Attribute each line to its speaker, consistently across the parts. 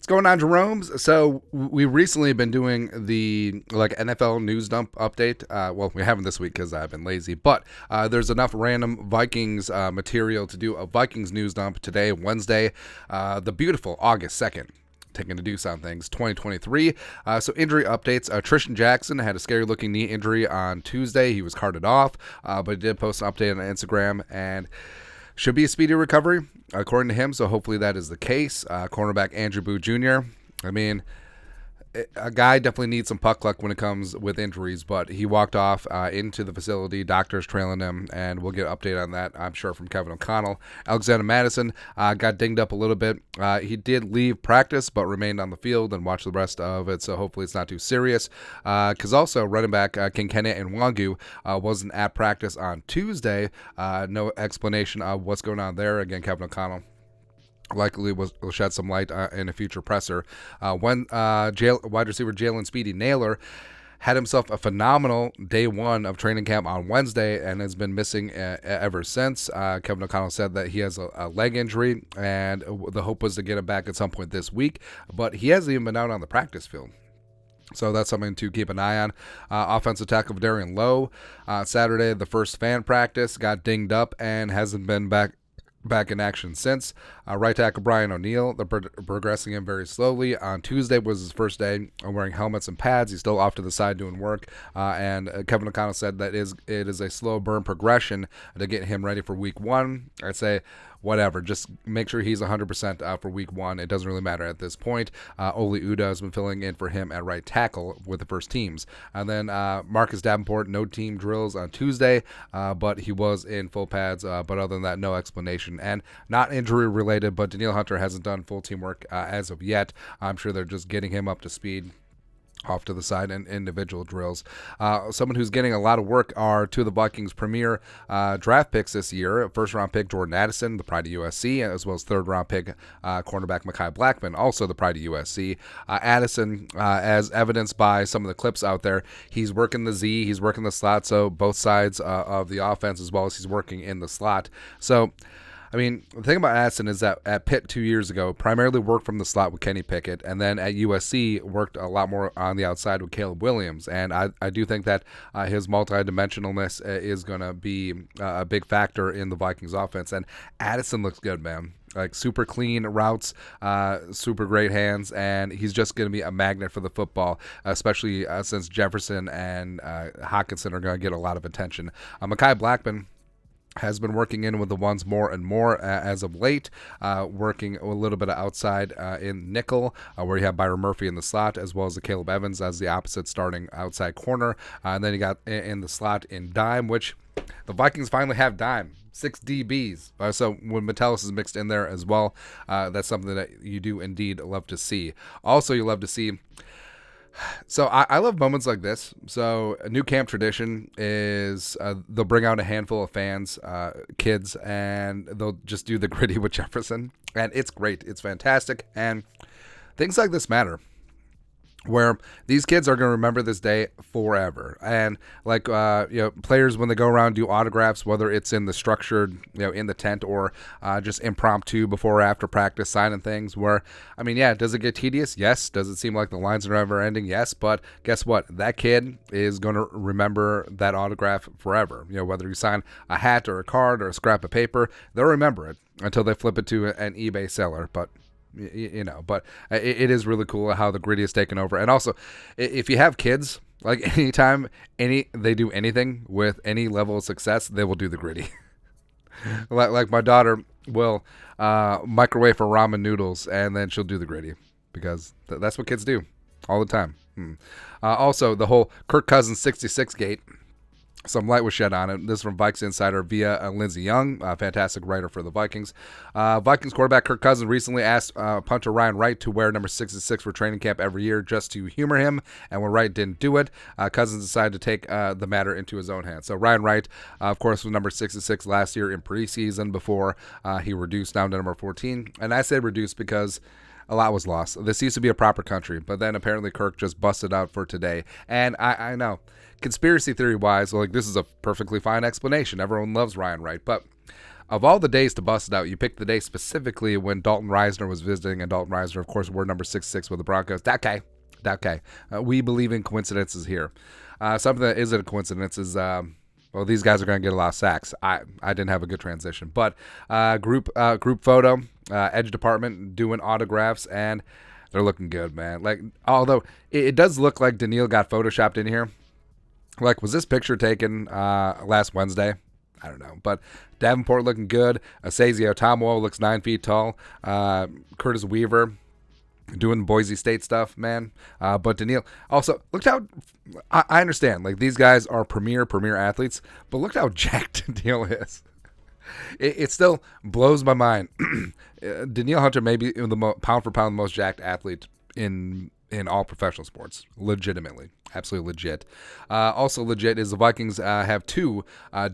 Speaker 1: going on, Jerome's? So we recently been doing the NFL news dump update. Well, we haven't this week because I've been lazy, but there's enough random Vikings material to do a Vikings news dump today, Wednesday, the beautiful August 2nd. Taking to do some things 2023. So injury updates. Tristan Jackson had a scary looking knee injury on Tuesday. He was carted off, but he did post an update on Instagram and should be a speedy recovery, according to him, so hopefully that is the case. Cornerback Andrew Booth Jr., I mean, a guy definitely needs some puck luck when it comes with injuries, but he walked off into the facility, doctors trailing him, and we'll get an update on that, I'm sure, from Kevin O'Connell. Alexander Madison got dinged up a little bit. He did leave practice, but remained on the field and watched the rest of it, so hopefully it's not too serious. Because also, running back Kinkene and Wangu wasn't at practice on Tuesday. No explanation of what's going on there. Again, Kevin O'Connell likely will shed some light in a future presser. When wide receiver Jalen Speedy Naylor had himself a phenomenal day one of training camp on Wednesday and has been missing ever since. Kevin O'Connell said that he has a leg injury, and the hope was to get him back at some point this week, but he hasn't even been out on the practice field. So that's something to keep an eye on. Offensive tackle Darian Lowe, Saturday, the first fan practice, got dinged up and hasn't been back in action since. Right tackle Brian O'Neill, they're progressing him very slowly. On Tuesday was his first day wearing helmets and pads. He's still off to the side doing work. And Kevin O'Connell said that it is a slow burn progression to get him ready for week one. I'd say whatever, just make sure he's 100% for week one. It doesn't really matter at this point. Oli Uda has been filling in for him at right tackle with the first teams. And then Marcus Davenport, no team drills on Tuesday, but he was in full pads. But other than that, no explanation. And not injury related, but Daniil Hunter hasn't done full team work as of yet. I'm sure they're just getting him up to speed off to the side and individual drills. Someone who's getting a lot of work are two of the Vikings' premier draft picks this year. First-round pick Jordan Addison, the pride of USC, as well as third-round pick cornerback Mekhi Blackmon, also the pride of USC. Addison, as evidenced by some of the clips out there, he's working the Z, he's working the slot, so both sides of the offense, as well as he's working in the slot. So, I mean, the thing about Addison is that at Pitt 2 years ago, primarily worked from the slot with Kenny Pickett, and then at USC worked a lot more on the outside with Caleb Williams. And I do think that his multidimensionalness is going to be a big factor in the Vikings offense. And Addison looks good, man. Like super clean routes, super great hands, and he's just going to be a magnet for the football, especially since Jefferson and Hockenson are going to get a lot of attention. Mekhi Blackmon has been working in with the ones more and more as of late, working a little bit of outside in nickel, where you have Byron Murphy in the slot, as well as the Caleb Evans as the opposite starting outside corner. And then you got in the slot in dime, which the Vikings finally have dime. 6 DBs. So when Metellus is mixed in there as well, that's something that you do indeed love to see. Also, you love to see. So I love moments like this. So a new camp tradition is they'll bring out a handful of fans, kids, and they'll just do the Griddy with Jefferson. And it's great. It's fantastic. And things like this matter, where these kids are going to remember this day forever. And like, players, when they go around, do autographs, whether it's in the structured, in the tent, or just impromptu before or after practice, signing things where, I mean, yeah, does it get tedious? Yes. Does it seem like the lines are never ending? Yes. But guess what? That kid is going to remember that autograph forever. Whether you sign a hat or a card or a scrap of paper, they'll remember it until they flip it to an eBay seller. But but it is really cool how the Griddy is taken over. And also, if you have kids, like anytime they do anything with any level of success, they will do the Griddy. like my daughter will microwave for ramen noodles, and then she'll do the Griddy because that's what kids do all the time. Also, the whole Kirk Cousins 66 gate. Some light was shed on it. This is from Vikes Insider via Lindsey Young, a fantastic writer for the Vikings. Vikings quarterback Kirk Cousins recently asked punter Ryan Wright to wear number 66 for training camp every year just to humor him, and when Wright didn't do it, Cousins decided to take the matter into his own hands. So Ryan Wright, of course, was number 66 last year in preseason before he reduced down to number 14. And I say reduced because a lot was lost. This used to be a proper country, but then apparently Kirk just busted out for today. And I know, conspiracy theory-wise, this is a perfectly fine explanation. Everyone loves Ryan Wright, but of all the days to bust it out, you picked the day specifically when Dalton Reisner was visiting, and Dalton Reisner, of course, wore number 66 with the Broncos. That guy. We believe in coincidences here. Something that isn't a coincidence is, well, these guys are going to get a lot of sacks. I didn't have a good transition, but group photo, edge department doing autographs, and they're looking good, man. Like, although it does look like Daniil got photoshopped in here. Like, was this picture taken last Wednesday? I don't know. But Davenport looking good. Asazio Tomoe looks 9 feet tall. Curtis Weaver doing Boise State stuff, man. But Daniil also, look how, I understand, like, these guys are premier athletes, but look how jacked Daniil is. It still blows my mind. Daniil Hunter may be the pound for pound most jacked athlete in all professional sports, legitimately. Absolutely legit. Also legit is the Vikings have 2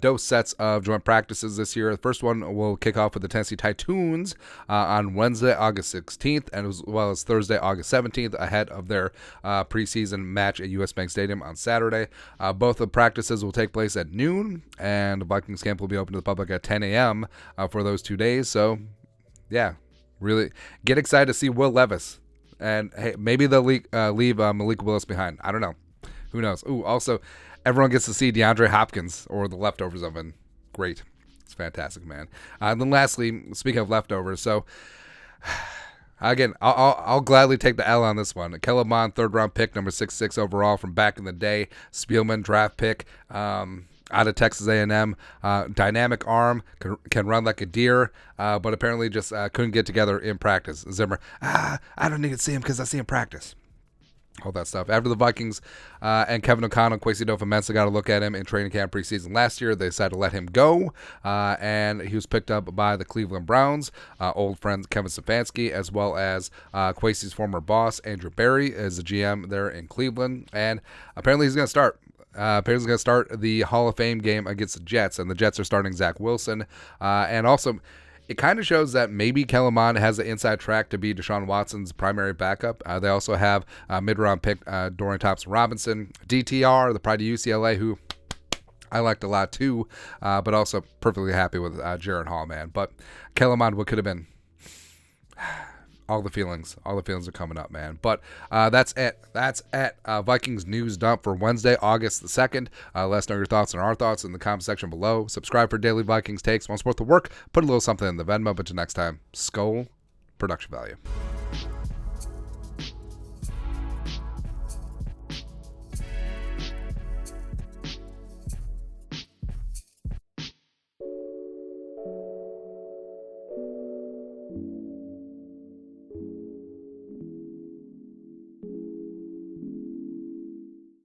Speaker 1: dose sets of joint practices this year. The first one will kick off with the Tennessee Titans on Wednesday, August 16th, and as well as Thursday, August 17th, ahead of their preseason match at US Bank Stadium on Saturday. Both the practices will take place at noon, and the Vikings camp will be open to the public at 10 a.m. For those 2 days. So, yeah, really get excited to see Will Levis. And, hey, maybe they'll leave Malik Willis behind. I don't know. Who knows? Ooh, also, everyone gets to see DeAndre Hopkins or the leftovers of him. Great. It's fantastic, man. And then lastly, speaking of leftovers, so, again, I'll gladly take the L on this one. Kellen Mond, 3rd-round pick, number 66 overall from back in the day. Spielman draft pick out of Texas A&M. Dynamic arm, can run like a deer, but apparently just couldn't get together in practice. Zimmer, I don't need to see him because I see him practice. All that stuff. After the Vikings and Kevin O'Connell, Kwesi Adofo-Mensah got a look at him in training camp preseason last year. They decided to let him go, and he was picked up by the Cleveland Browns. Old friend Kevin Stefanski, as well as Kwesi's former boss, Andrew Berry, is the GM there in Cleveland. And apparently he's going to start. Apparently he's going to start the Hall of Fame game against the Jets, and the Jets are starting Zach Wilson. And also, it kind of shows that maybe Kellen Mond has the inside track to be Deshaun Watson's primary backup. They also have mid-round pick Dorian Thompson-Robinson, DTR, the pride of UCLA, who I liked a lot too, but also perfectly happy with Jaron Hall, man. But Kellen Mond, what could have been? All the feelings are coming up, man. But that's it. That's it. Vikings news dump for Wednesday, August the 2nd. Let us know your thoughts and our thoughts in the comment section below. Subscribe for daily Vikings takes. Want to support the work? Put a little something in the Venmo. But till next time, Skull Production Value.